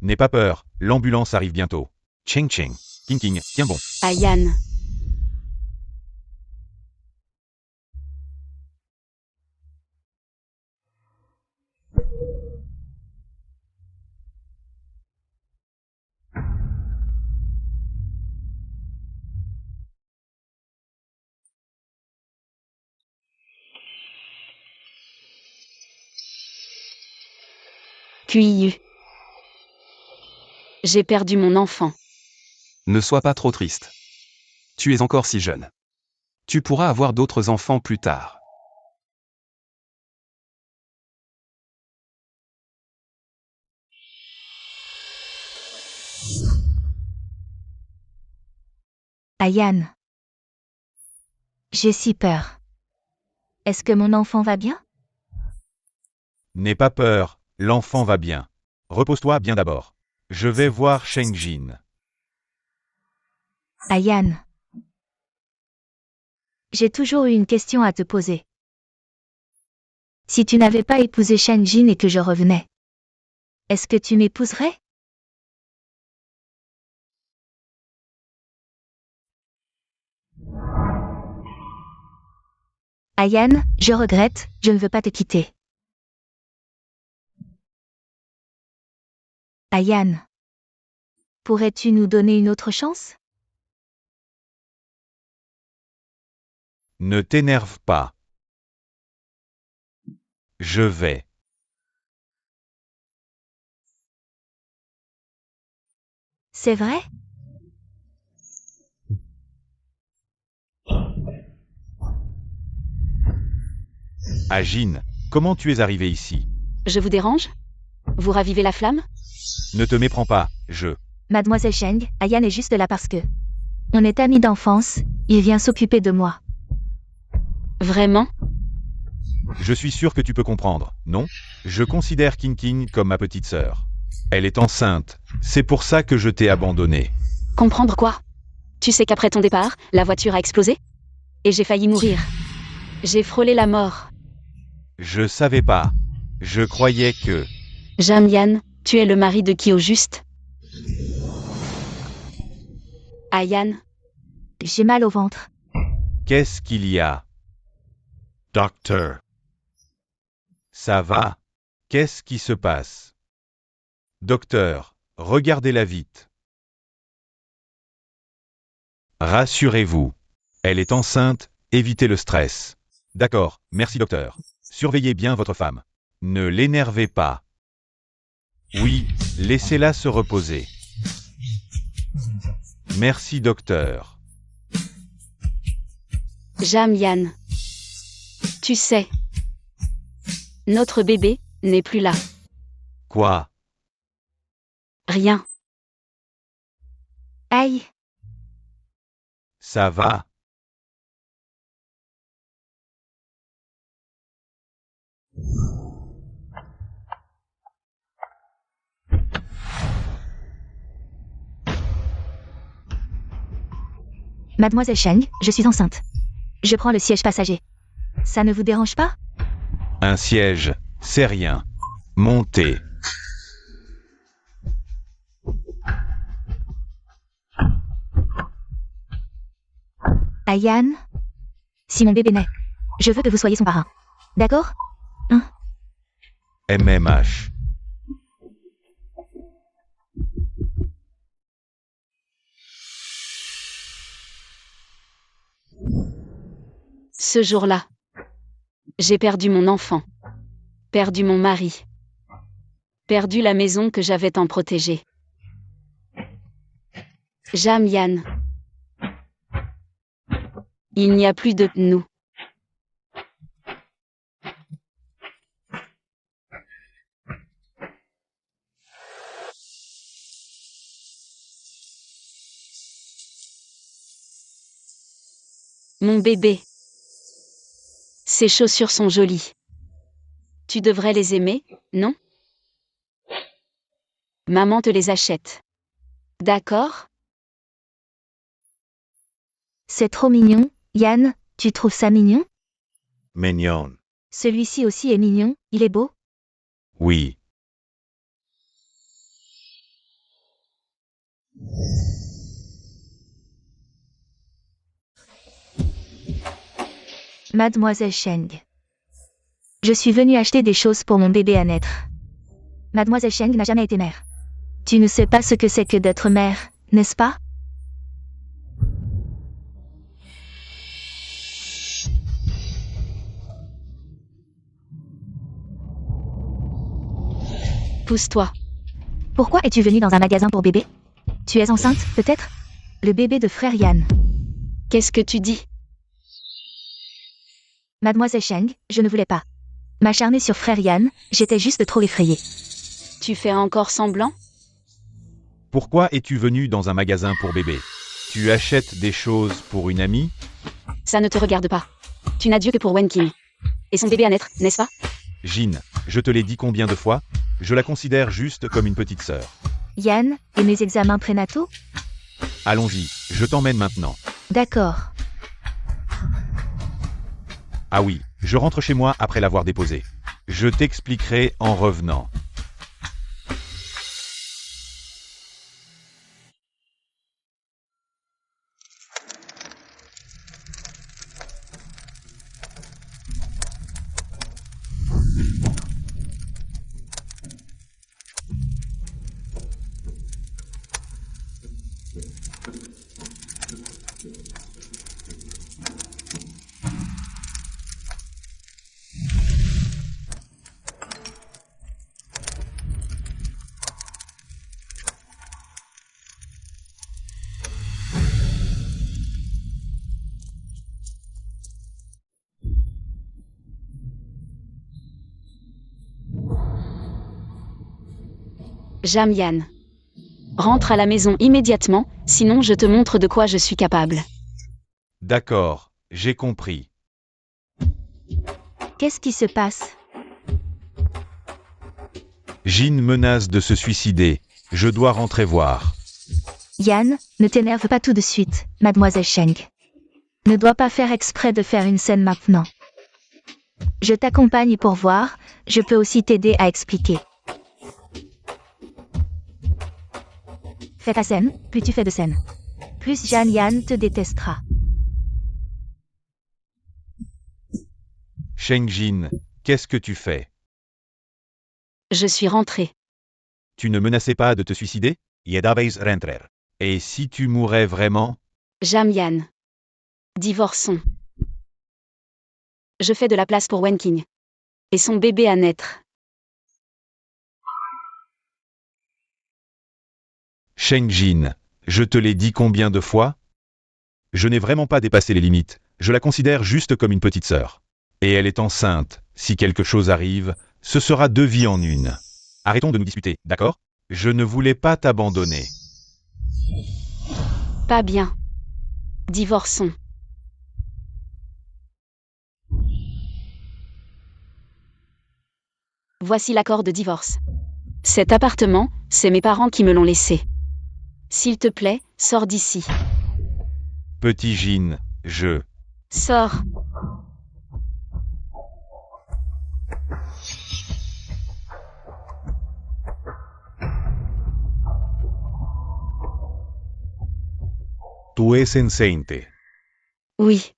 N'aie pas peur, l'ambulance arrive bientôt. Cheng Cheng. King King, tiens bon. Ayan. QIU. J'ai perdu mon enfant. Ne sois pas trop triste. Tu es encore si jeune. Tu pourras avoir d'autres enfants plus tard. Ayan. J'ai si peur. Est-ce que mon enfant va bien? N'aie pas peur, l'enfant va bien. Repose-toi bien d'abord. Je vais voir Sheng Jin. Ayan. J'ai toujours eu une question à te poser. Si tu n'avais pas épousé Sheng Jin et que je revenais, est-ce que tu m'épouserais? Ayan, je regrette, je ne veux pas te quitter. Ayan. Pourrais-tu nous donner une autre chance? Ne t'énerve pas. Je vais. C'est vrai? Ah Jin, comment tu es arrivé ici? Je vous dérange? Vous ravivez la flamme? Ne te méprends pas, je... Mademoiselle Sheng, Ayan est juste là parce que... On est amis d'enfance, il vient s'occuper de moi. Vraiment? Je suis sûr que tu peux comprendre, non? Je considère King King comme ma petite sœur. Elle est enceinte, c'est pour ça que je t'ai abandonné. Comprendre quoi? Tu sais qu'après ton départ, la voiture a explosé? Et j'ai failli mourir. J'ai frôlé la mort. Je savais pas. Je croyais que... Jamian, tu es le mari de qui au juste? Ayan. J'ai mal au ventre. Qu'est-ce qu'il y a? Docteur. Ça va? Qu'est-ce qui se passe? Docteur, regardez-la vite. Rassurez-vous. Elle est enceinte, évitez le stress. D'accord, merci docteur. Surveillez bien votre femme. Ne l'énervez pas. Oui, laissez-la se reposer. Merci docteur. Jamian. Tu sais. Notre bébé n'est plus là. Quoi? Rien. Aïe. Ça va? Mademoiselle Sheng, je suis enceinte. Je prends le siège passager. Ça ne vous dérange pas? Un siège, c'est rien. Montez. Ayan. Si mon bébé naît, je veux que vous soyez son parrain. D'accord? MMH. Ce jour-là, j'ai perdu mon enfant, perdu mon mari, perdu la maison que j'avais tant protégée. Jamian. Il n'y a plus de nous. Mon bébé. Ces chaussures sont jolies. Tu devrais les aimer, non? Maman te les achète. D'accord? C'est trop mignon. Yann, tu trouves ça mignon? Mignon. Celui-ci aussi est mignon, il est beau. Oui. Mademoiselle Cheng. Je suis venue acheter des choses pour mon bébé à naître. Mademoiselle Cheng n'a jamais été mère. Tu ne sais pas ce que c'est que d'être mère, n'est-ce pas? Pousse-toi. Pourquoi es-tu venue dans un magasin pour bébé? Tu es enceinte, peut-être? Le bébé de frère Yann. Qu'est-ce que tu dis? Mademoiselle Cheng, je ne voulais pas m'acharner sur frère Yann, j'étais juste trop effrayée. Tu fais encore semblant? Pourquoi es-tu venu dans un magasin pour bébé? Tu achètes des choses pour une amie? Ça ne te regarde pas. Tu n'as Dieu que pour Wenking. Et son bébé à naître, n'est-ce pas? Jin, je te l'ai dit combien de fois? Je la considère juste comme une petite sœur. Yann, et mes examens prénataux? Allons-y, je t'emmène maintenant. D'accord. Ah oui, je rentre chez moi après l'avoir déposé. Je t'expliquerai en revenant. Jamian. Rentre à la maison immédiatement, sinon je te montre de quoi je suis capable. D'accord, j'ai compris. Qu'est-ce qui se passe? Jin menace de se suicider. Je dois rentrer voir. Yann, ne t'énerve pas tout de suite, Mademoiselle Cheng. Ne dois pas faire exprès de faire une scène maintenant. Je t'accompagne pour voir, je peux aussi t'aider à expliquer. Fais ta scène, plus tu fais de scène. Plus Jeanne Yann te détestera. Sheng Jin, qu'est-ce que tu fais? Je suis rentrée. Tu ne menaçais pas de te suicider? Et si tu mourais vraiment? Jamian. Divorçons. Je fais de la place pour Wenking. Et son bébé à naître. Sheng Jin, je te l'ai dit combien de fois? Je n'ai vraiment pas dépassé les limites, je la considère juste comme une petite sœur. Et elle est enceinte, si quelque chose arrive, ce sera 2 vies en une. Arrêtons de nous disputer, d'accord? Je ne voulais pas t'abandonner. Pas bien. Divorçons. Voici l'accord de divorce. Cet appartement, c'est mes parents qui me l'ont laissé. S'il te plaît, sors d'ici. Petit Jin, je... Sors. Tu es enceinte. Oui.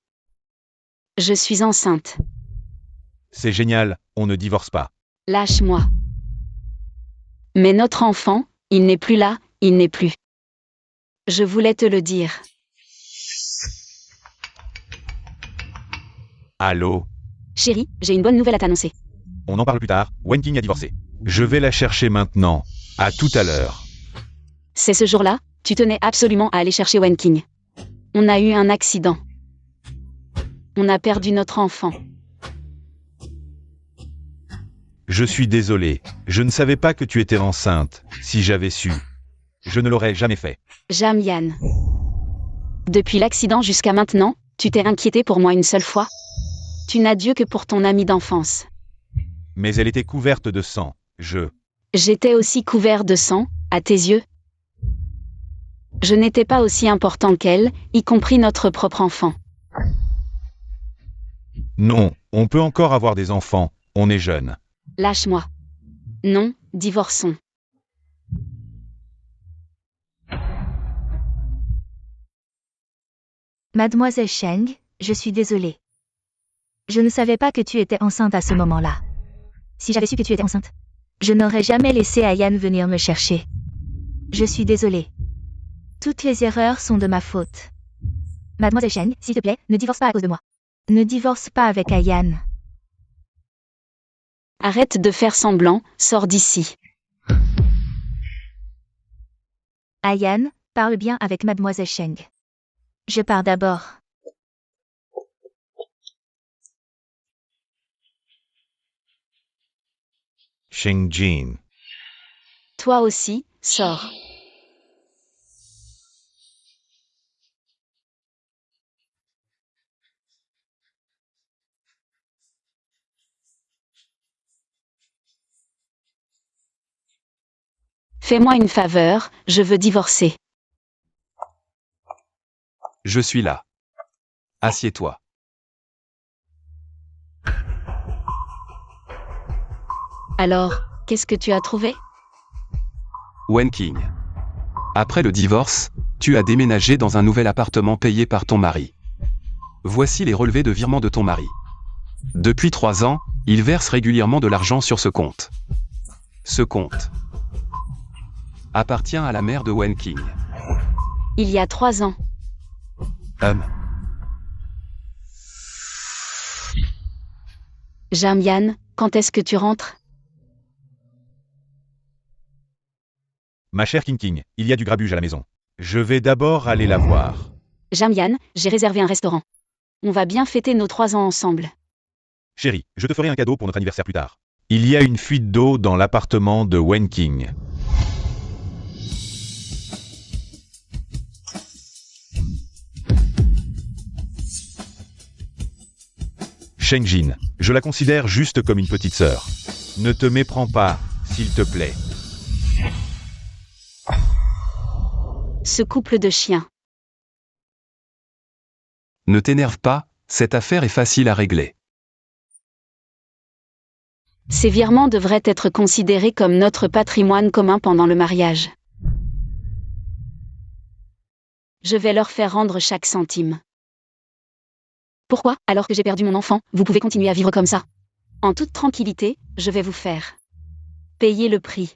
Je suis enceinte. C'est génial, on ne divorce pas. Lâche-moi. Mais notre enfant, il n'est plus là, il n'est plus. Je voulais te le dire. Allô? Chérie, j'ai une bonne nouvelle à t'annoncer. On en parle plus tard, Wenking a divorcé. Je vais la chercher maintenant. À tout à l'heure. C'est ce jour-là, tu tenais absolument à aller chercher Wenking. On a eu un accident. On a perdu notre enfant. Je suis désolé, je ne savais pas que tu étais enceinte. Si j'avais su, je ne l'aurais jamais fait. Jamian. Depuis l'accident jusqu'à maintenant, tu t'es inquiété pour moi une seule fois? Tu n'as Dieu que pour ton amie d'enfance. Mais elle était couverte de sang. J'étais aussi couvert de sang, à tes yeux? Je n'étais pas aussi important qu'elle, y compris notre propre enfant. Non, on peut encore avoir des enfants, on est jeune. Lâche-moi. Non, divorçons. Mademoiselle Cheng, je suis désolée. Je ne savais pas que tu étais enceinte à ce moment-là. Si j'avais su que tu étais enceinte, je n'aurais jamais laissé Ayan venir me chercher. Je suis désolée. Toutes les erreurs sont de ma faute. Mademoiselle Cheng, s'il te plaît, ne divorce pas à cause de moi. Ne divorce pas avec Ayan. Arrête de faire semblant, sors d'ici. Ayan, parle bien avec Mademoiselle Cheng. Je pars d'abord. Shengjin. Toi aussi, sors. Fais-moi une faveur, je veux divorcer. Je suis là. Assieds-toi. Alors, qu'est-ce que tu as trouvé? Wen King. Après le divorce, tu as déménagé dans un nouvel appartement payé par ton mari. Voici les relevés de virement de ton mari. Depuis 3 ans, il verse régulièrement de l'argent sur ce compte. Ce compte appartient à la mère de Wen King. Il y a 3 ans. Jamian, quand est-ce que tu rentres? Ma chère King, il y a du grabuge à la maison. Je vais d'abord aller la voir. Jamian, j'ai réservé un restaurant. On va bien fêter nos 3 ans ensemble. Chérie, je te ferai un cadeau pour notre anniversaire plus tard. Il y a une fuite d'eau dans l'appartement de Wen King. Shengjin, je la considère juste comme une petite sœur. Ne te méprends pas, s'il te plaît. Ce couple de chiens. Ne t'énerve pas, cette affaire est facile à régler. Ces virements devraient être considérés comme notre patrimoine commun pendant le mariage. Je vais leur faire rendre chaque centime. Pourquoi, alors que j'ai perdu mon enfant, vous pouvez continuer à vivre comme ça? En toute tranquillité, je vais vous faire payer le prix.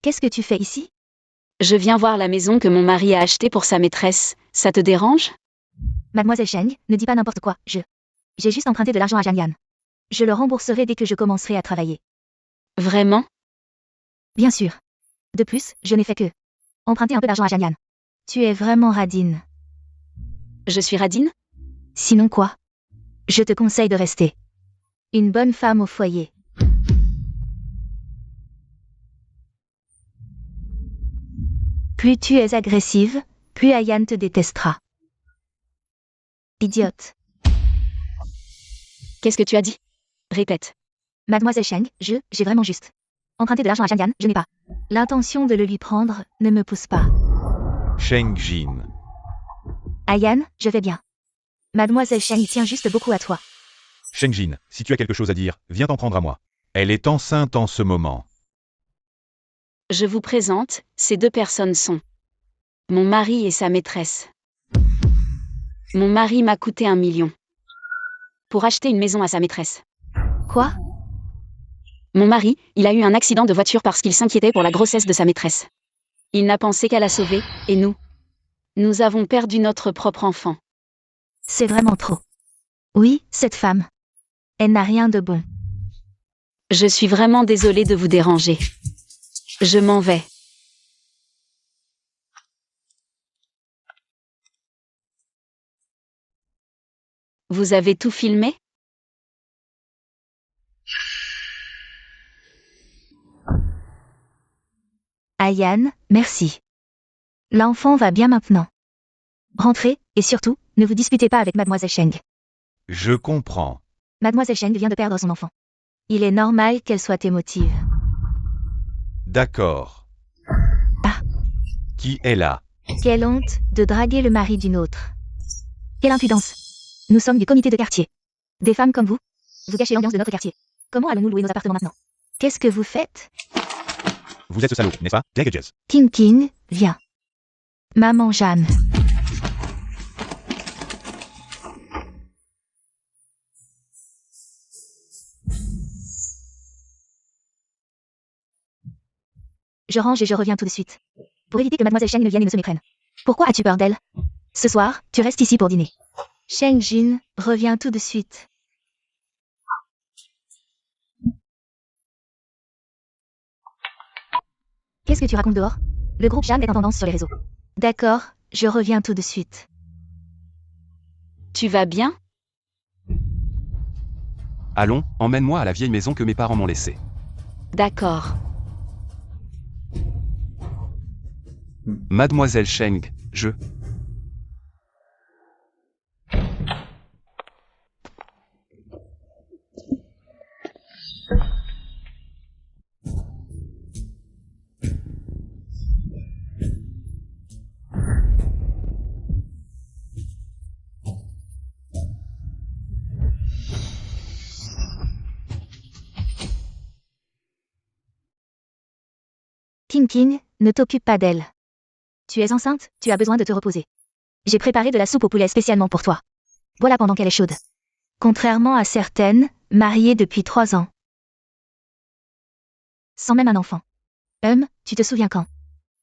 Qu'est-ce que tu fais ici? Je viens voir la maison que mon mari a achetée pour sa maîtresse. Ça te dérange? Mademoiselle Cheng, ne dis pas n'importe quoi, J'ai juste emprunté de l'argent à Jamian. Je le rembourserai dès que je commencerai à travailler. Vraiment? Bien sûr. De plus, je n'ai fait que emprunter un peu d'argent à Jamian. Tu es vraiment radine. Je suis radine? Sinon quoi? Je te conseille de rester une bonne femme au foyer. Plus tu es agressive, plus Ayan te détestera. Idiote. Qu'est-ce que tu as dit? Répète. Mademoiselle Cheng, j'ai vraiment juste emprunté de l'argent à Jamian, je n'ai pas l'intention de le lui prendre, ne me pousse pas. Shengjin. Ayan, je vais bien. Mademoiselle Cheng tient juste beaucoup à toi. Shengjin, si tu as quelque chose à dire, viens t'en prendre à moi. Elle est enceinte en ce moment. Je vous présente, ces 2 personnes sont mon mari et sa maîtresse. Mon mari m'a coûté 1 million pour acheter une maison à sa maîtresse. Quoi? Mon mari, il a eu un accident de voiture parce qu'il s'inquiétait pour la grossesse de sa maîtresse. Il n'a pensé qu'à la sauver, et nous avons perdu notre propre enfant. C'est vraiment trop. Oui, cette femme. Elle n'a rien de bon. Je suis vraiment désolée de vous déranger. Je m'en vais. Vous avez tout filmé? Ayan, merci. L'enfant va bien maintenant. Rentrez, et surtout, ne vous disputez pas avec Mademoiselle Cheng. Je comprends. Mademoiselle Cheng vient de perdre son enfant. Il est normal qu'elle soit émotive. D'accord. Ah. Qui est là? Quelle honte de draguer le mari d'une autre. Quelle impudence. Nous sommes du comité de quartier. Des femmes comme vous gâchez l'ambiance de notre quartier. Comment allons-nous louer nos appartements maintenant? Qu'est-ce que vous faites? Vous êtes ce salaud, n'est-ce pas? Dagages. King, viens. Maman Jeanne. Je range et je reviens tout de suite. Pour éviter que mademoiselle Cheng ne vienne et ne se méprenne. Pourquoi as-tu peur d'elle? Ce soir, tu restes ici pour dîner. Cheng Jin, reviens tout de suite. Qu'est-ce que tu racontes dehors? Le groupe Jeanne est en tendance sur les réseaux. D'accord, je reviens tout de suite. Tu vas bien? Allons, emmène-moi à la vieille maison que mes parents m'ont laissée. D'accord. Mademoiselle Cheng, je... King King, ne t'occupe pas d'elle. Tu es enceinte, tu as besoin de te reposer. J'ai préparé de la soupe au poulet spécialement pour toi. Voilà pendant qu'elle est chaude. Contrairement à certaines, mariées depuis 3 ans. Sans même un enfant. Tu te souviens quand?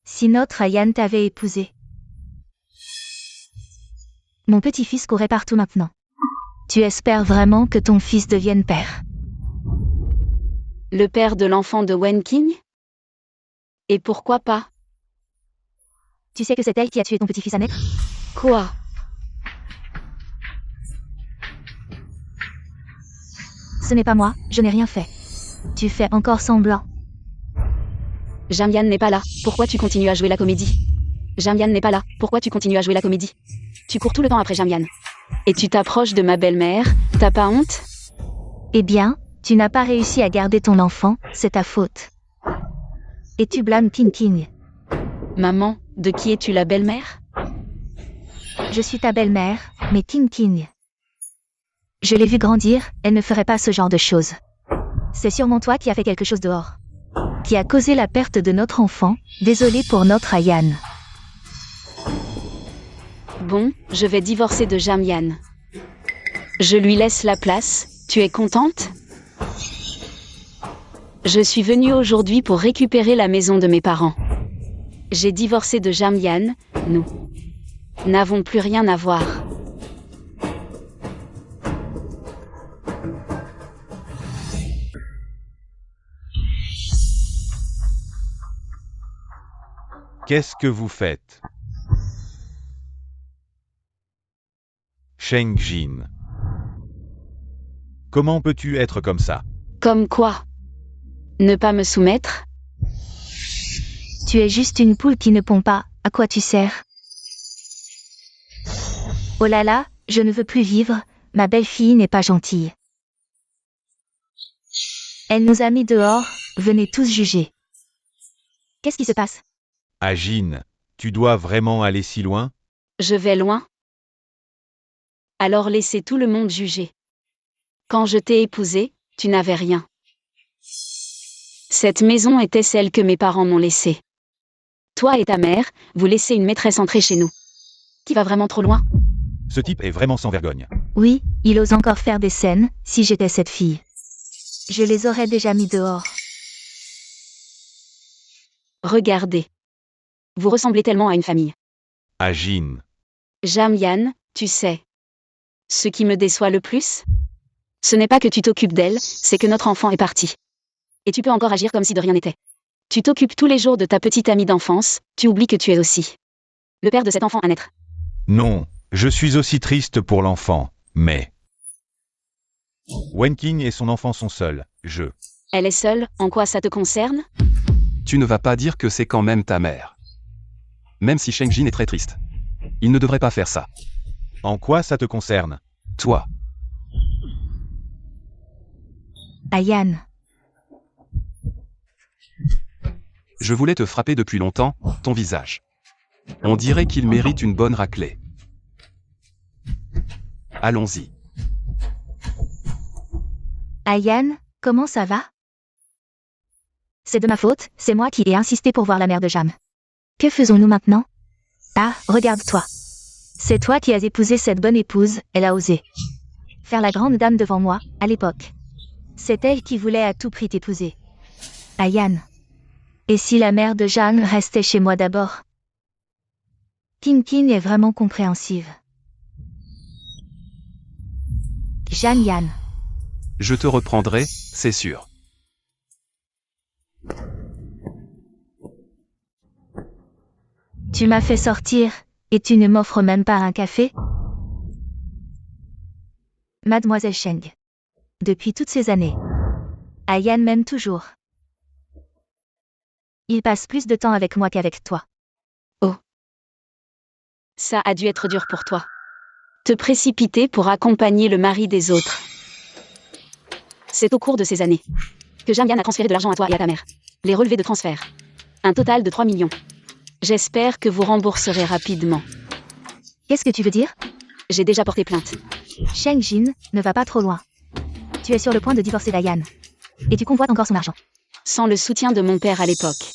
Si notre Ayan t'avait épousé. Mon petit-fils courait partout maintenant. Tu espères vraiment que ton fils devienne père? Le père de l'enfant de Wen King? Et pourquoi pas? Tu sais que c'est elle qui a tué ton petit-fils à naître? Quoi? Ce n'est pas moi, je n'ai rien fait. Tu fais encore semblant. Jamyan n'est pas là, pourquoi tu continues à jouer la comédie? Jamyan n'est pas là, pourquoi tu continues à jouer la comédie? Tu cours tout le temps après Jamyan. Et tu t'approches de ma belle-mère, t'as pas honte? Eh bien, tu n'as pas réussi à garder ton enfant, c'est ta faute. Et tu blâmes King King. Maman, de qui es-tu la belle-mère? Je suis ta belle-mère, mais King King. Je l'ai vue grandir, elle ne ferait pas ce genre de choses. C'est sûrement toi qui as fait quelque chose dehors. Qui a causé la perte de notre enfant, désolé pour notre Ayan. Bon, je vais divorcer de Jamyan. Je lui laisse la place, tu es contente? Je suis venue aujourd'hui pour récupérer la maison de mes parents. J'ai divorcé de Jamyan, nous n'avons plus rien à voir. Qu'est-ce que vous faites? Cheng Jin. Comment peux-tu être comme ça? Comme quoi? Ne pas me soumettre? Tu es juste une poule qui ne pond pas, à quoi tu sers? Oh là là, je ne veux plus vivre, ma belle-fille n'est pas gentille. Elle nous a mis dehors, venez tous juger. Qu'est-ce qui se passe? Ah Jin, tu dois vraiment aller si loin? Je vais loin? Alors laissez tout le monde juger. Quand je t'ai épousée, tu n'avais rien. Cette maison était celle que mes parents m'ont laissée. Toi et ta mère, vous laissez une maîtresse entrer chez nous. Qui va vraiment trop loin? Ce type est vraiment sans vergogne. Oui, il ose encore faire des scènes, si j'étais cette fille. Je les aurais déjà mis dehors. Regardez. Vous ressemblez tellement à une famille. Ah Jin. Jamyan, tu sais. Ce qui me déçoit le plus? Ce n'est pas que tu t'occupes d'elle, c'est que notre enfant est parti. Et tu peux encore agir comme si de rien n'était. Tu t'occupes tous les jours de ta petite amie d'enfance, tu oublies que tu es aussi le père de cet enfant à naître. Non, je suis aussi triste pour l'enfant, mais... Wen King et son enfant sont seuls, Elle est seule, en quoi ça te concerne? Tu ne vas pas dire que c'est quand même ta mère. Même si Cheng Jin est très triste. Il ne devrait pas faire ça. En quoi ça te concerne? Toi. Ayan. Je voulais te frapper depuis longtemps, ton visage. On dirait qu'il mérite une bonne raclée. Allons-y. Ayan, comment ça va? C'est de ma faute, c'est moi qui ai insisté pour voir la mère de Jam. Que faisons-nous maintenant? Ah, regarde-toi. C'est toi qui as épousé cette bonne épouse, elle a osé. Faire la grande dame devant moi, à l'époque. C'est elle qui voulait à tout prix t'épouser. Ayan. Et si la mère de Jeanne restait chez moi d'abord? Kin est vraiment compréhensive. Jeanne Yan. Je te reprendrai, c'est sûr. Tu m'as fait sortir, et tu ne m'offres même pas un café? Mademoiselle Cheng. Depuis toutes ces années. Ayan m'aime toujours. Il passe plus de temps avec moi qu'avec toi. Ça a dû être dur pour toi. Te précipiter pour accompagner le mari des autres. C'est au cours de ces années que Jamyan a transféré de l'argent à toi et à ta mère. Les relevés de transfert. Un total de 3 millions. J'espère que vous rembourserez rapidement. Qu'est-ce que tu veux dire? J'ai déjà porté plainte. Sheng Jin, ne va pas trop loin. Tu es sur le point de divorcer d'Ayan. Et tu convoites encore son argent. Sans le soutien de mon père à l'époque,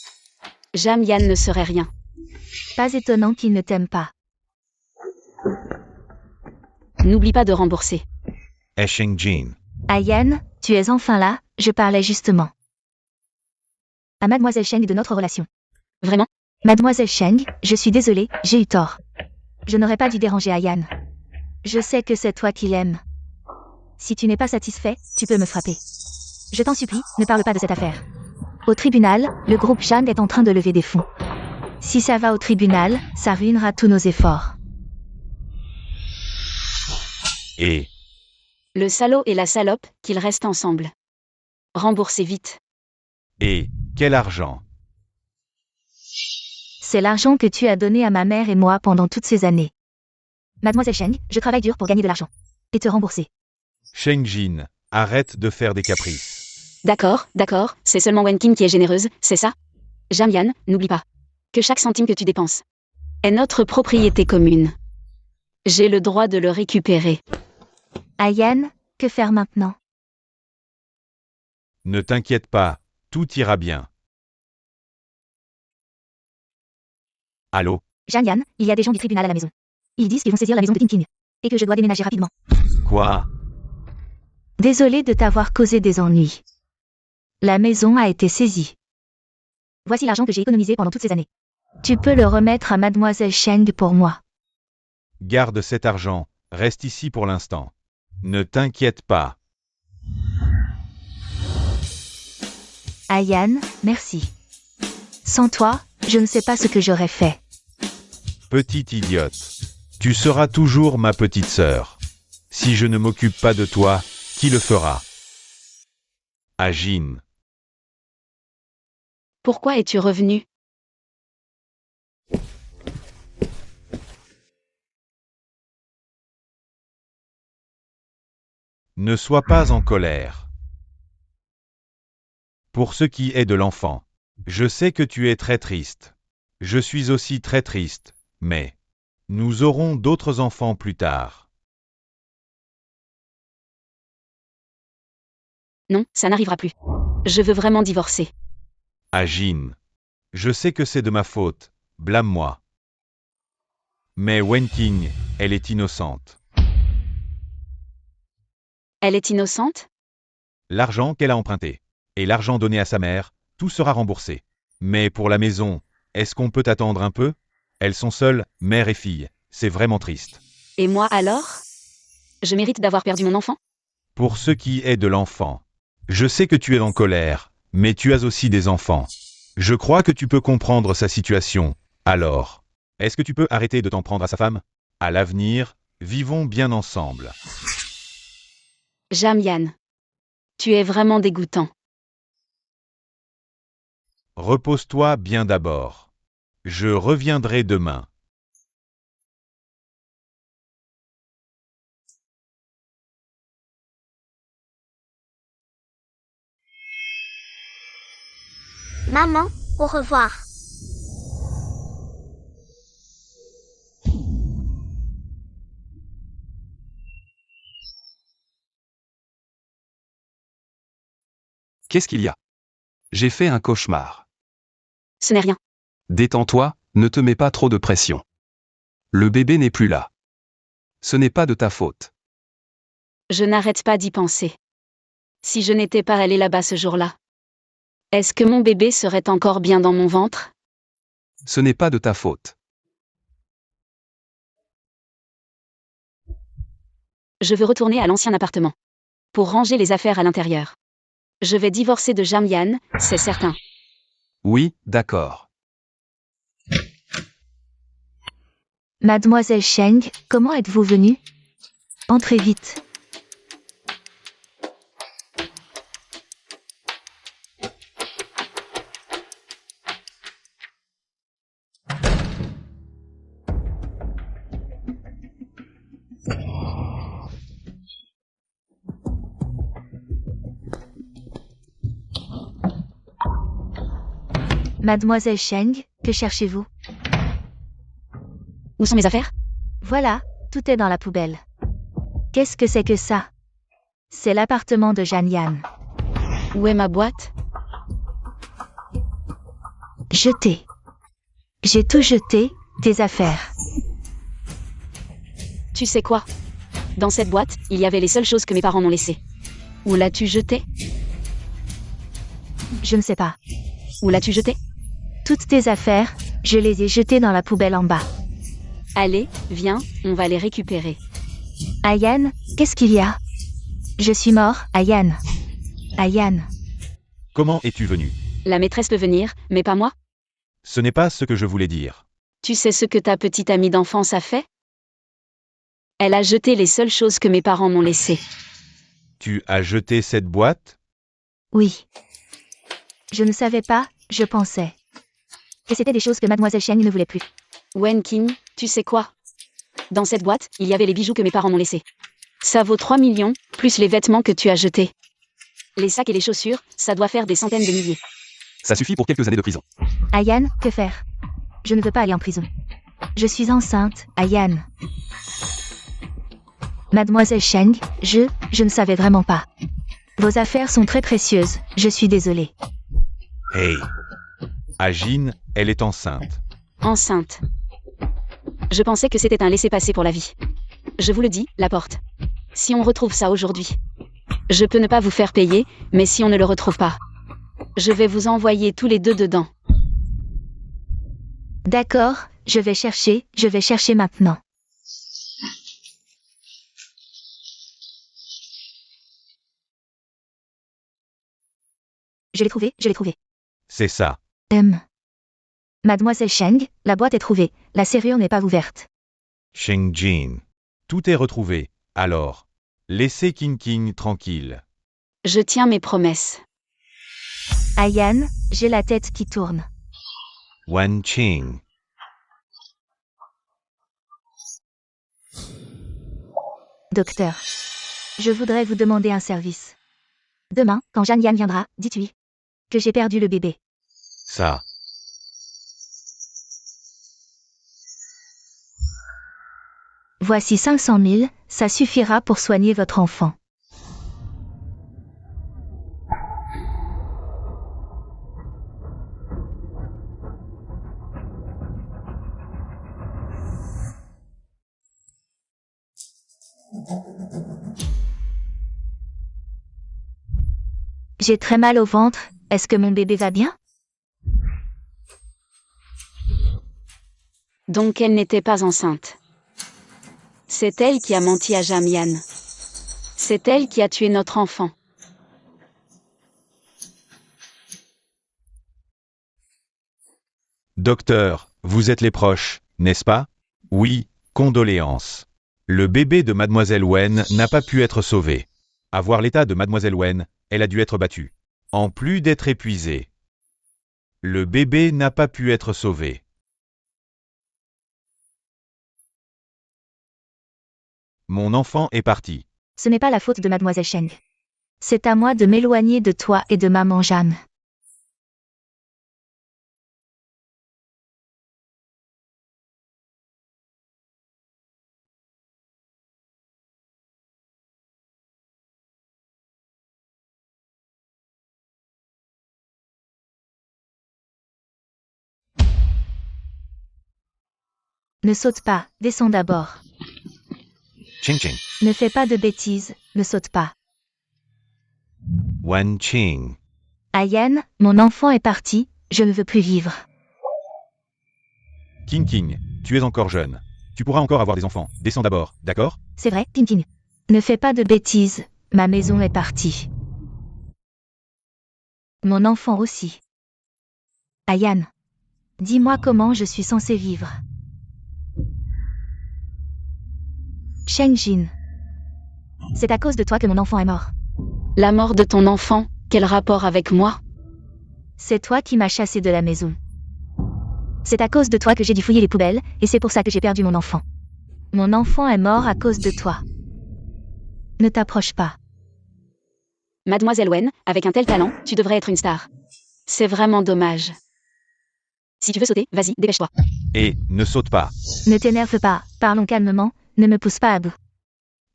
Jamyan ne serait rien. Pas étonnant qu'il ne t'aime pas. N'oublie pas de rembourser. Sheng-Jin. Ayan, tu es enfin là, je parlais justement. À Mademoiselle Cheng de notre relation. Vraiment? Mademoiselle Cheng, je suis désolée, j'ai eu tort. Je n'aurais pas dû déranger Ayan. Je sais que c'est toi qui l'aimes. Si tu n'es pas satisfait, tu peux me frapper. Je t'en supplie, ne parle pas de cette affaire. Au tribunal, le groupe Jeanne est en train de lever des fonds. Si ça va au tribunal, ça ruinera tous nos efforts. Et Le salaud et la salope, qu'ils restent ensemble. Remboursez vite. quel argent? C'est l'argent que tu as donné à ma mère et moi pendant toutes ces années. Mademoiselle Cheng, je travaille dur pour gagner de l'argent. Et te rembourser. Sheng-Jin, arrête de faire des caprices. D'accord, c'est seulement Wenkin qui est généreuse, c'est ça? Jamyan, n'oublie pas que chaque centime que tu dépenses est notre propriété commune. J'ai le droit de le récupérer. Ayan, que faire maintenant? Ne t'inquiète pas, tout ira bien. Allô? Yan, il y a des gens du tribunal à la maison. Ils disent qu'ils vont saisir la maison de King. Et que je dois déménager rapidement. Quoi? Désolé de t'avoir causé des ennuis. La maison a été saisie. Voici l'argent que j'ai économisé pendant toutes ces années. Tu peux le remettre à Mademoiselle Cheng pour moi. Garde cet argent, reste ici pour l'instant. Ne t'inquiète pas. Ayan, merci. Sans toi, je ne sais pas ce que j'aurais fait. Petite idiote. Tu seras toujours ma petite sœur. Si je ne m'occupe pas de toi, qui le fera? Ajin. Pourquoi es-tu revenu? Ne sois pas en colère. Pour ce qui est de l'enfant, je sais que tu es très triste. Je suis aussi très triste, mais nous aurons d'autres enfants plus tard. Non, ça n'arrivera plus. Je veux vraiment divorcer. Ajin. Je sais que c'est de ma faute, blâme-moi. Mais Wenking, elle est innocente. Elle est innocente? L'argent qu'elle a emprunté et l'argent donné à sa mère, tout sera remboursé. Mais pour la maison, est-ce qu'on peut attendre un peu? Elles sont seules, mère et fille. C'est vraiment triste. Et moi alors? Je mérite d'avoir perdu mon enfant? Pour ce qui est de l'enfant, je sais que tu es en colère, mais tu as aussi des enfants. Je crois que tu peux comprendre sa situation. Alors, est-ce que tu peux arrêter de t'en prendre à sa femme? À l'avenir, vivons bien ensemble. Jamyan. Tu es vraiment dégoûtant. Repose-toi bien d'abord. Je reviendrai demain. Maman, au revoir. Qu'est-ce qu'il y a? J'ai fait un cauchemar. Ce n'est rien. Détends-toi, ne te mets pas trop de pression. Le bébé n'est plus là. Ce n'est pas de ta faute. Je n'arrête pas d'y penser. Si je n'étais pas allée là-bas ce jour-là, est-ce que mon bébé serait encore bien dans mon ventre? Ce n'est pas de ta faute. Je veux retourner à l'ancien appartement. Pour ranger les affaires à l'intérieur. Je vais divorcer de Jamian, c'est certain. Oui, d'accord. Mademoiselle Cheng, comment êtes-vous venue? Entrez vite. Mademoiselle Cheng, que cherchez-vous? Où sont mes affaires? Voilà, tout est dans la poubelle. Qu'est-ce que c'est que ça? C'est l'appartement de Jeanne Yan. Où est ma boîte? Jeté. J'ai tout jeté, tes affaires. Tu sais quoi? Dans cette boîte, il y avait les seules choses que mes parents m'ont laissées. Où l'as-tu jeté? Je ne sais pas. Où l'as-tu jeté? Toutes tes affaires, je les ai jetées dans la poubelle en bas. Allez, viens, on va les récupérer. Ayan, qu'est-ce qu'il y a? Je suis mort, Ayan. Ayan. Comment es-tu venu? La maîtresse peut venir, mais pas moi? Ce n'est pas ce que je voulais dire. Tu sais ce que ta petite amie d'enfance a fait? Elle a jeté les seules choses que mes parents m'ont laissées. Tu as jeté cette boîte? Oui. Je ne savais pas, je pensais. Que c'était des choses que Mademoiselle Cheng ne voulait plus. Wen King, tu sais quoi? Dans cette boîte, il y avait les bijoux que mes parents m'ont laissés. Ça vaut 3 millions, plus les vêtements que tu as jetés. Les sacs et les chaussures, ça doit faire des centaines de milliers. Ça suffit pour quelques années de prison. Ayan, que faire? Je ne veux pas aller en prison. Je suis enceinte, Ayan. Mademoiselle Cheng, je ne savais vraiment pas. Vos affaires sont très précieuses, je suis désolée. Hey! Agine, elle est enceinte. Enceinte. Je pensais que c'était un laissez-passer pour la vie. Je vous le dis, la porte. Si on retrouve ça aujourd'hui, je peux ne pas vous faire payer, mais si on ne le retrouve pas, je vais vous envoyer tous les deux dedans. D'accord, je vais chercher maintenant. Je l'ai trouvé. C'est ça. Mademoiselle Cheng, la boîte est trouvée, la serrure n'est pas ouverte. Sheng Jin. Tout est retrouvé. Alors, laissez King King tranquille. Je tiens mes promesses. Ayan, j'ai la tête qui tourne. Wan Qing. Docteur. Je voudrais vous demander un service. Demain, quand Jeanne Yan viendra, dites-lui que j'ai perdu le bébé. Ça. Voici 500 000, ça suffira pour soigner votre enfant. J'ai très mal au ventre, est-ce que mon bébé va bien? Donc elle n'était pas enceinte. C'est elle qui a menti à Jamian. C'est elle qui a tué notre enfant. Docteur, vous êtes les proches, n'est-ce pas? Oui, condoléances. Le bébé de Mademoiselle Wen n'a pas pu être sauvé. À voir l'état de Mademoiselle Wen, elle a dû être battue. En plus d'être épuisée. Le bébé n'a pas pu être sauvé. Mon enfant est parti. Ce n'est pas la faute de Mademoiselle Cheng. C'est à moi de m'éloigner de toi et de maman Jeanne. Ne saute pas, descends d'abord. Ching Ching. Ne fais pas de bêtises, ne saute pas. Wen Qing. Ayan, mon enfant est parti, je ne veux plus vivre. King King, tu es encore jeune. Tu pourras encore avoir des enfants. Descends d'abord, d'accord? C'est vrai, Tintin. Ne fais pas de bêtises, ma maison est partie. Mon enfant aussi. Ayan. Dis-moi comment je suis censé vivre. Shengjin. C'est à cause de toi que mon enfant est mort. La mort de ton enfant, quel rapport avec moi? C'est toi qui m'as chassé de la maison. C'est à cause de toi que j'ai dû fouiller les poubelles, et c'est pour ça que j'ai perdu mon enfant. Mon enfant est mort à cause de toi. Ne t'approche pas. Mademoiselle Wen, avec un tel talent, tu devrais être une star. C'est vraiment dommage. Si tu veux sauter, vas-y, dépêche-toi. Et ne saute pas. Ne t'énerve pas, parlons calmement, ne me pousse pas à bout.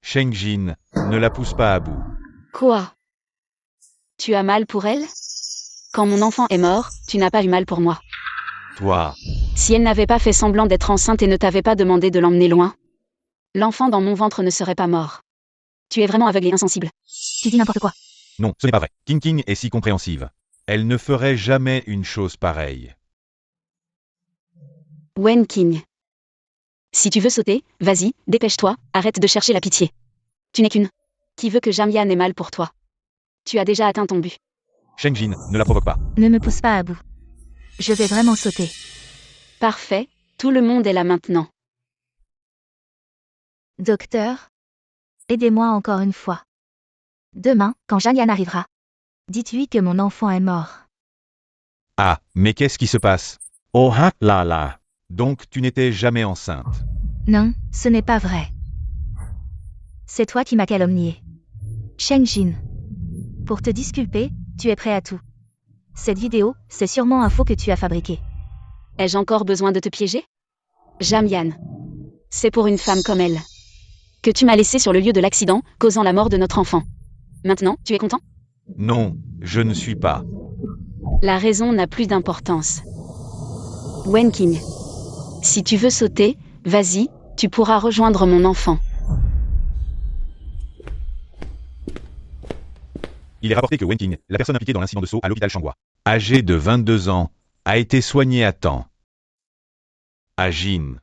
Shengjin, ne la pousse pas à bout. Quoi? Tu as mal pour elle? Quand mon enfant est mort, tu n'as pas eu mal pour moi. Toi, Si elle n'avait pas fait semblant d'être enceinte et ne t'avait pas demandé de l'emmener loin, l'enfant dans mon ventre ne serait pas mort. Tu es vraiment aveugle et insensible. Tu dis n'importe quoi. non, ce n'est pas vrai. King King est si compréhensive. Elle ne ferait jamais une chose pareille. Wen King. Si tu veux sauter, vas-y, dépêche-toi, arrête de chercher la pitié. Tu n'es qu'une. Qui veut que Jamian ait mal pour toi? Tu as déjà atteint ton but. Shengjin, ne la provoque pas. Ne me pousse pas à bout. Je vais vraiment sauter. Parfait, tout le monde est là maintenant. Docteur, aidez-moi encore une fois. Demain, quand Jamian arrivera, dites-lui que mon enfant est mort. Ah, mais qu'est-ce qui se passe? Oh ah là là. Donc tu n'étais jamais enceinte. Non, ce n'est pas vrai. C'est toi qui m'as calomnié. Shengjin. Pour te disculper, tu es prêt à tout. Cette vidéo, c'est sûrement un faux que tu as fabriqué. Ai-je encore besoin de te piéger? Jamian. C'est pour une femme comme elle que tu m'as laissé sur le lieu de l'accident, causant la mort de notre enfant. Maintenant, tu es content? Non, je ne suis pas. La raison n'a plus d'importance. Wen King. Si tu veux sauter, vas-y, tu pourras rejoindre mon enfant. Il est rapporté que Wen King, la personne impliquée dans l'incident de saut à l'hôpital Changhua, âgée de 22 ans, a été soignée à temps. Ajin.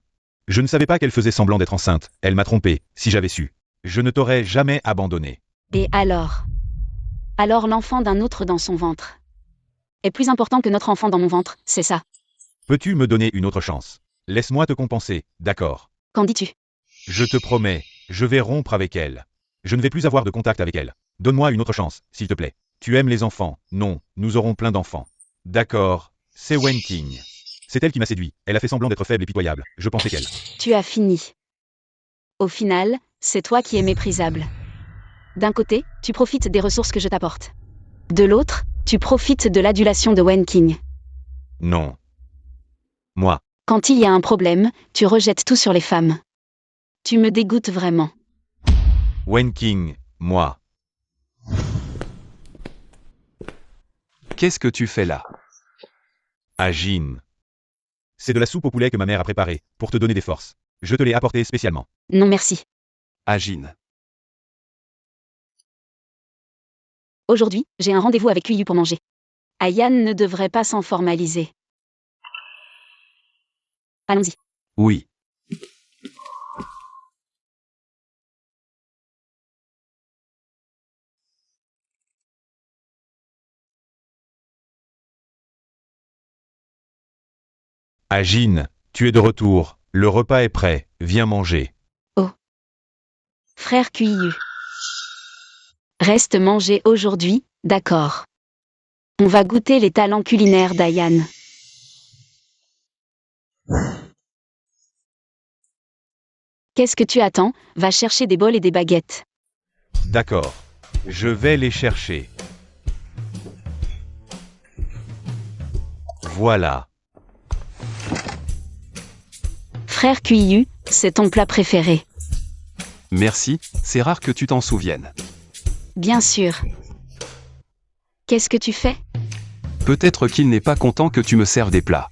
Je ne savais pas qu'elle faisait semblant d'être enceinte, elle m'a trompé, si j'avais su. Je ne t'aurais jamais abandonné. Et alors? Alors l'enfant d'un autre dans son ventre est plus important que notre enfant dans mon ventre, c'est ça? Peux-tu me donner une autre chance? Laisse-moi te compenser, d'accord? Qu'en dis-tu? Je te promets, je vais rompre avec elle. Je ne vais plus avoir de contact avec elle. Donne-moi une autre chance, s'il te plaît. Tu aimes les enfants? Non, nous aurons plein d'enfants. D'accord, c'est Wen King. C'est elle qui m'a séduit. Elle a fait semblant d'être faible et pitoyable. Je pensais qu'elle. Tu as fini. Au final, c'est toi qui es méprisable. D'un côté, tu profites des ressources que je t'apporte. De l'autre, tu profites de l'adulation de Wen King. Non. Moi. Quand il y a un problème, tu rejettes tout sur les femmes. Tu me dégoûtes vraiment. Wen King, moi. Qu'est-ce que tu fais là? Ajin. C'est de la soupe au poulet que ma mère a préparée, pour te donner des forces. Je te l'ai apportée spécialement. Non merci. Ajin. Aujourd'hui, j'ai un rendez-vous avec Kuiyu pour manger. Ayan ne devrait pas s'en formaliser. Allons-y. Oui. Ajin, tu es de retour. Le repas est prêt. Viens manger. Frère Kuiyu. Reste manger aujourd'hui, d'accord. On va goûter les talents culinaires d'Ayan. Qu'est-ce que tu attends? Va chercher des bols et des baguettes. D'accord. Je vais les chercher. Voilà. Frère Kuiyu, c'est ton plat préféré. Merci, c'est rare que tu t'en souviennes. Bien sûr. Qu'est-ce que tu fais? Peut-être qu'il n'est pas content que tu me serves des plats.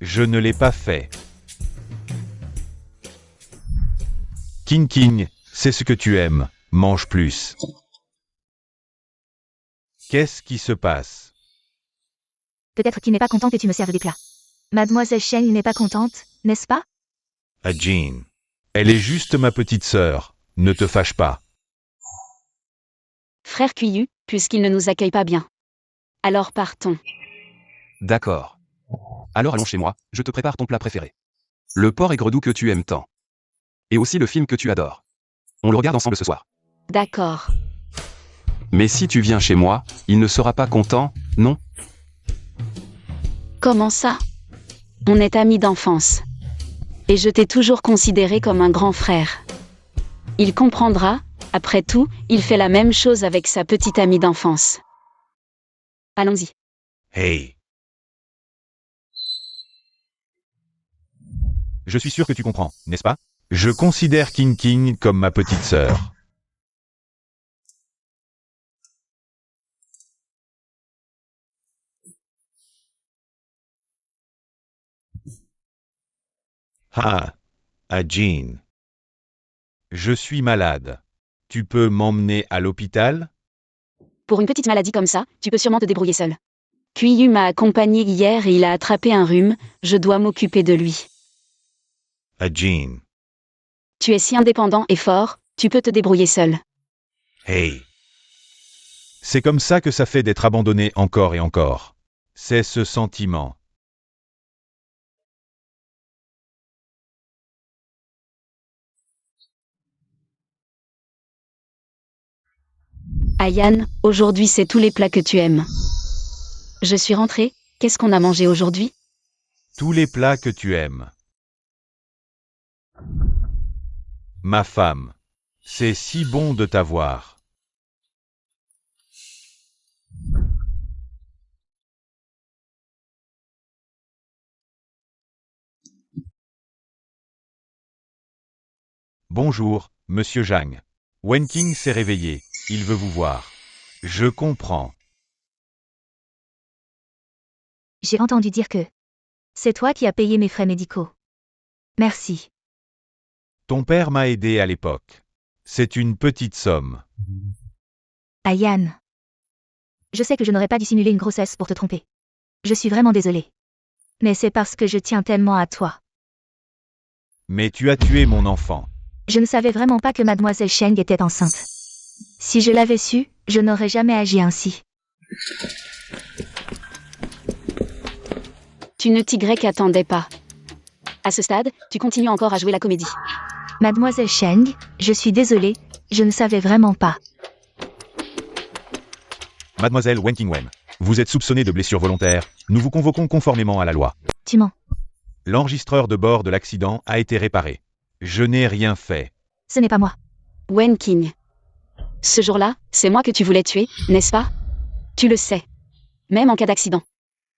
Je ne l'ai pas fait. King King, c'est ce que tu aimes, mange plus. Qu'est-ce qui se passe? Peut-être qu'il n'est pas content que tu me serves des plats. Mademoiselle Cheng n'est pas contente, n'est-ce pas? Ah Jean. Elle est juste ma petite sœur, ne te fâche pas. Frère Cuillu, puisqu'il ne nous accueille pas bien. Alors partons. D'accord. Alors allons chez moi, je te prépare ton plat préféré. Le porc aigre-doux que tu aimes tant. Et aussi le film que tu adores. On le regarde ensemble ce soir. D'accord. Mais si tu viens chez moi, il ne sera pas content, non? Comment ça? On est amis d'enfance. Et je t'ai toujours considéré comme un grand frère. Il comprendra, après tout, il fait la même chose avec sa petite amie d'enfance. Allons-y. Hey. Je suis sûr que tu comprends, n'est-ce pas? Je considère King King comme ma petite sœur. Ah, Jean. Je suis malade. Tu peux m'emmener à l'hôpital? Pour une petite maladie comme ça, tu peux sûrement te débrouiller seul. Cuillu m'a accompagné hier et il a attrapé un rhume, je dois m'occuper de lui. Jean. Tu es si indépendant et fort, tu peux te débrouiller seul. Hey. C'est comme ça que ça fait d'être abandonné encore et encore. C'est ce sentiment. Ayane, aujourd'hui c'est tous les plats que tu aimes. Je suis rentrée, qu'est-ce qu'on a mangé aujourd'hui? Tous les plats que tu aimes. Ma femme. C'est si bon de t'avoir. Bonjour, monsieur Zhang. Wen King s'est réveillé, il veut vous voir. Je comprends. J'ai entendu dire que c'est toi qui as payé mes frais médicaux. Merci. Ton père m'a aidé à l'époque. C'est une petite somme. Ayane. Je sais que je n'aurais pas dû simuler une grossesse pour te tromper. Je suis vraiment désolée. Mais c'est parce que je tiens tellement à toi. Mais tu as tué mon enfant. Je ne savais vraiment pas que Mademoiselle Cheng était enceinte. Si je l'avais su, je n'aurais jamais agi ainsi. Tu ne t'y pas. À ce stade, tu continues encore à jouer la comédie. Mademoiselle Cheng, je suis désolée, je ne savais vraiment pas. Mademoiselle Wen King Wen, vous êtes soupçonnée de blessure volontaire. Nous vous convoquons conformément à la loi. Tu mens. L'enregistreur de bord de l'accident a été réparé. Je n'ai rien fait. Ce n'est pas moi. Wen King. Ce jour-là, c'est moi que tu voulais tuer, n'est-ce pas? Tu le sais. Même en cas d'accident.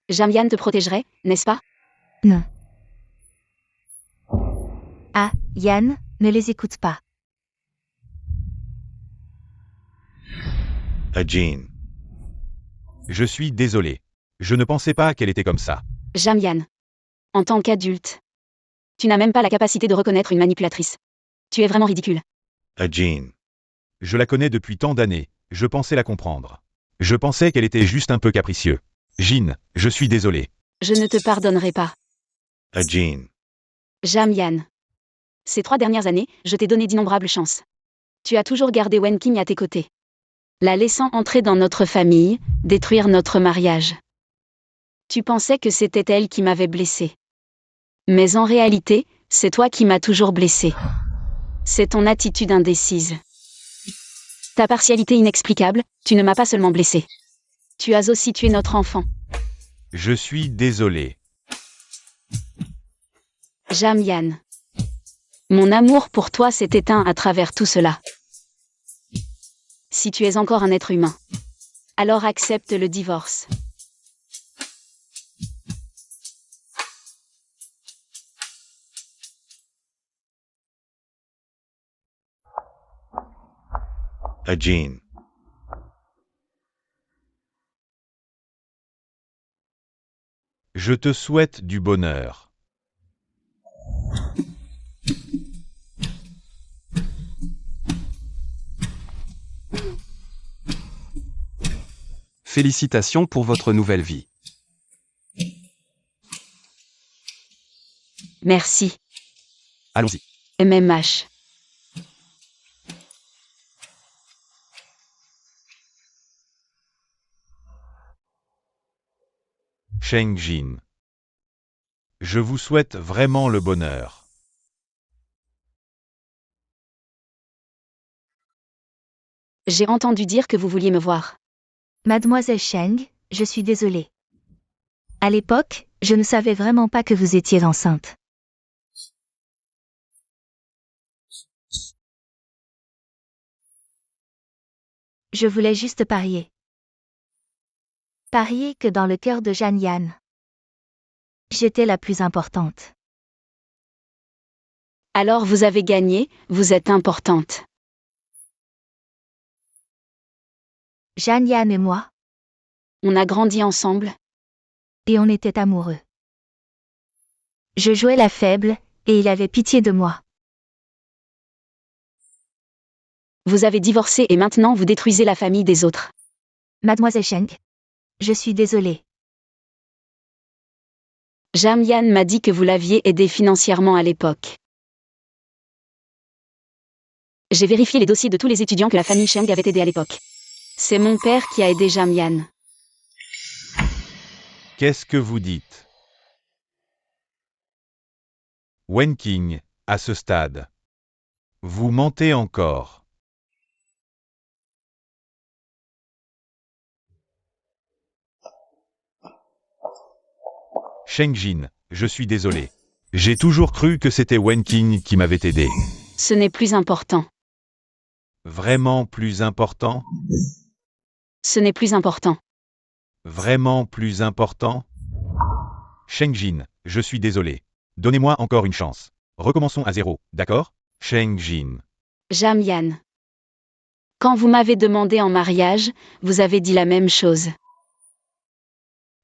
Jamian te protégerait, n'est-ce pas? Non. Ah, Yann, ne les écoute pas. Jean. Je suis désolé. Je ne pensais pas qu'elle était comme ça. Jamian. En tant qu'adulte. Tu n'as même pas la capacité de reconnaître une manipulatrice. Tu es vraiment ridicule. Jean. Je la connais depuis tant d'années, je pensais la comprendre. Je pensais qu'elle était juste un peu capricieux. Jean, je suis désolé. Je ne te pardonnerai pas. Jean. Jamian. Ces 3 dernières années, je t'ai donné d'innombrables chances. Tu as toujours gardé Wen King à tes côtés. La laissant entrer dans notre famille, détruire notre mariage. Tu pensais que c'était elle qui m'avait blessé. Mais en réalité, c'est toi qui m'as toujours blessé. C'est ton attitude indécise. Ta partialité inexplicable, tu ne m'as pas seulement blessé. Tu as aussi tué notre enfant. Je suis désolé. Jamian. Mon amour pour toi s'est éteint à travers tout cela. Si tu es encore un être humain, alors accepte le divorce. Jean. Je te souhaite du bonheur. Félicitations pour votre nouvelle vie. Merci. Allons-y. MMH. Sheng-Jin. Je vous souhaite vraiment le bonheur. J'ai entendu dire que vous vouliez me voir. Mademoiselle Cheng, je suis désolée. À l'époque, je ne savais vraiment pas que vous étiez enceinte. Je voulais juste parier. Parier que dans le cœur de Jeanne Yann, j'étais la plus importante. Alors vous avez gagné, vous êtes importante. Jeanne Yann et moi, On a grandi ensemble. et on était amoureux. Je jouais la faible, et il avait pitié de moi. Vous avez divorcé et maintenant vous détruisez la famille des autres. Mademoiselle Cheng, je suis désolée. Jamian m'a dit que vous l'aviez aidé financièrement à l'époque. J'ai vérifié les dossiers de tous les étudiants que la famille Cheng avait aidés à l'époque. C'est mon père qui a aidé Jamian. Qu'est-ce que vous dites? Wenqing, à ce stade. Vous mentez encore. Sheng-Jin, je suis désolé. J'ai toujours cru que c'était Wenqing qui m'avait aidé. Ce n'est plus important. Vraiment plus important? Ce n'est plus important. Vraiment plus important? Sheng-Jin, je suis désolé. Donnez-moi encore une chance. Recommençons à zéro, d'accord? Sheng-Jin. Jamian. Quand vous m'avez demandé en mariage, vous avez dit la même chose.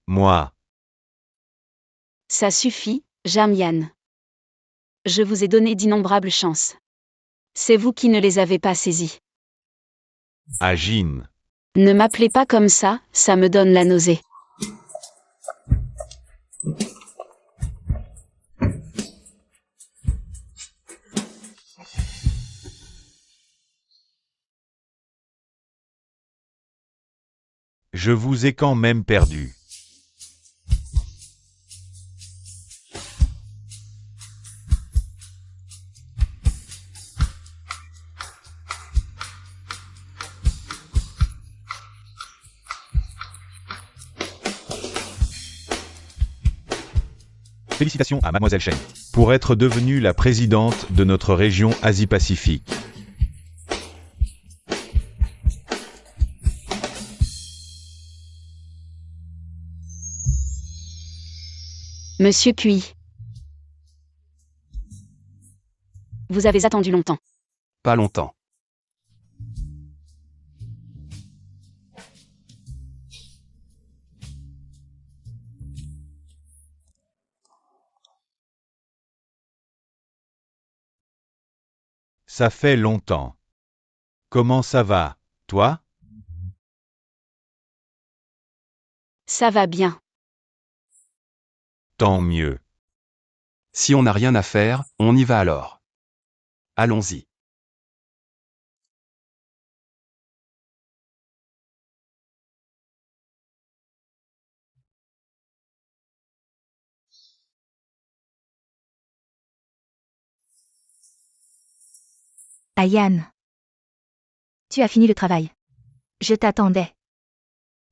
Moi. Ça suffit, Jamian. Je vous ai donné d'innombrables chances. C'est vous qui ne les avez pas saisies. Jin. Ne m'appelez pas comme ça me donne la nausée. Je vous ai quand même perdu. Félicitations à Mademoiselle Cheng pour être devenue la présidente de notre région Asie-Pacifique. Monsieur Cui. Vous avez attendu longtemps. Pas longtemps. Ça fait longtemps. Comment ça va, toi? Ça va bien. Tant mieux. Si on n'a rien à faire, on y va alors. Allons-y. Yann. Tu as fini le travail. Je t'attendais.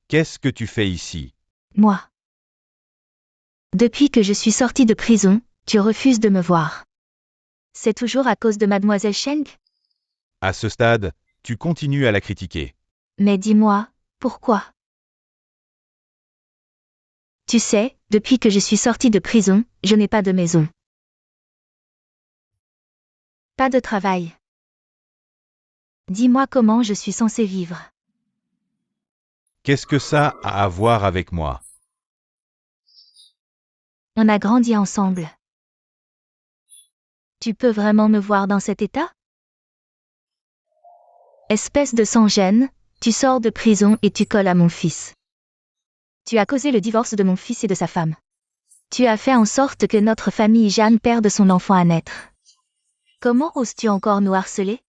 Qu'est-ce que tu fais ici? Moi. Depuis que je suis sortie de prison, tu refuses de me voir. C'est toujours à cause de Mademoiselle Cheng? À ce stade, tu continues à la critiquer. Mais dis-moi, pourquoi? Tu sais, depuis que je suis sortie de prison, je n'ai pas de maison. Pas de travail. Dis-moi comment je suis censée vivre. Qu'est-ce que ça a à voir avec moi? On a grandi ensemble. Tu peux vraiment me voir dans cet état? Espèce de sans-gêne, tu sors de prison et tu colles à mon fils. Tu as causé le divorce de mon fils et de sa femme. Tu as fait en sorte que notre famille Jeanne perde son enfant à naître. Comment oses-tu encore nous harceler?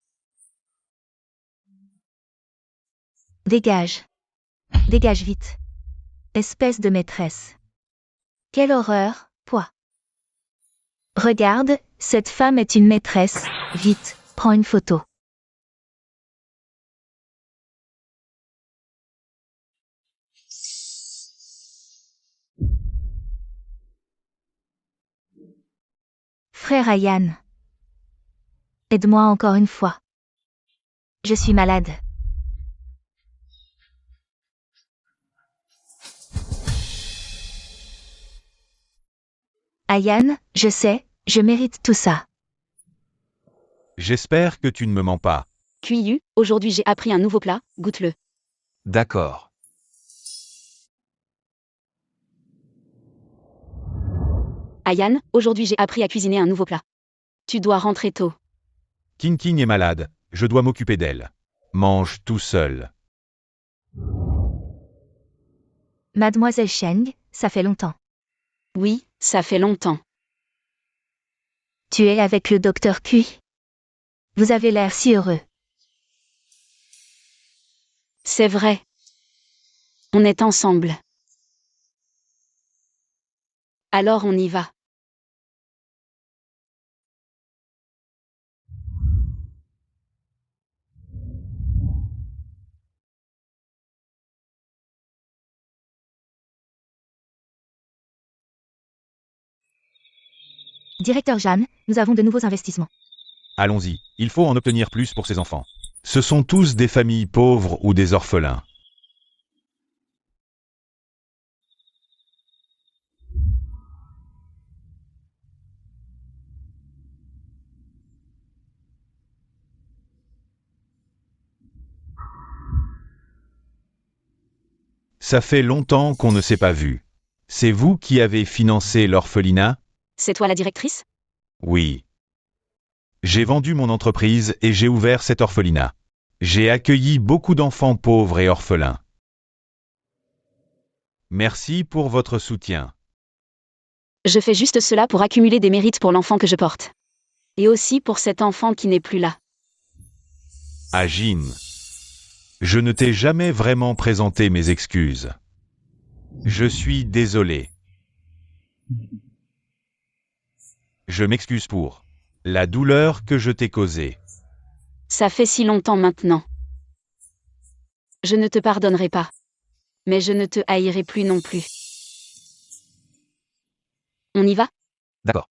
Dégage. Dégage vite. Espèce de maîtresse. Quelle horreur, quoi. Regarde, cette femme est une maîtresse. Vite, prends une photo. Frère Ayan. Aide-moi encore une fois. Je suis malade. Ayan, je sais, je mérite tout ça. J'espère que tu ne me mens pas. QIU, aujourd'hui j'ai appris un nouveau plat, goûte-le. D'accord. Ayan, aujourd'hui j'ai appris à cuisiner un nouveau plat. Tu dois rentrer tôt. King King est malade, je dois m'occuper d'elle. Mange tout seul. Mademoiselle Cheng, ça fait longtemps. Oui, ça fait longtemps. Tu es avec le docteur Cui. Vous avez l'air si heureux. C'est vrai. On est ensemble. Alors on y va. Directeur Jeanne, nous avons de nouveaux investissements. Allons-y, il faut en obtenir plus pour ces enfants. Ce sont tous des familles pauvres ou des orphelins. Ça fait longtemps qu'on ne s'est pas vu. C'est vous qui avez financé l'orphelinat? C'est toi la directrice? Oui. J'ai vendu mon entreprise et j'ai ouvert cet orphelinat. J'ai accueilli beaucoup d'enfants pauvres et orphelins. Merci pour votre soutien. Je fais juste cela pour accumuler des mérites pour l'enfant que je porte. Et aussi pour cet enfant qui n'est plus là. Agin. Je ne t'ai jamais vraiment présenté mes excuses. Je suis désolé. Je m'excuse pour la douleur que je t'ai causée. Ça fait si longtemps maintenant. Je ne te pardonnerai pas. Mais je ne te haïrai plus non plus. On y va? D'accord.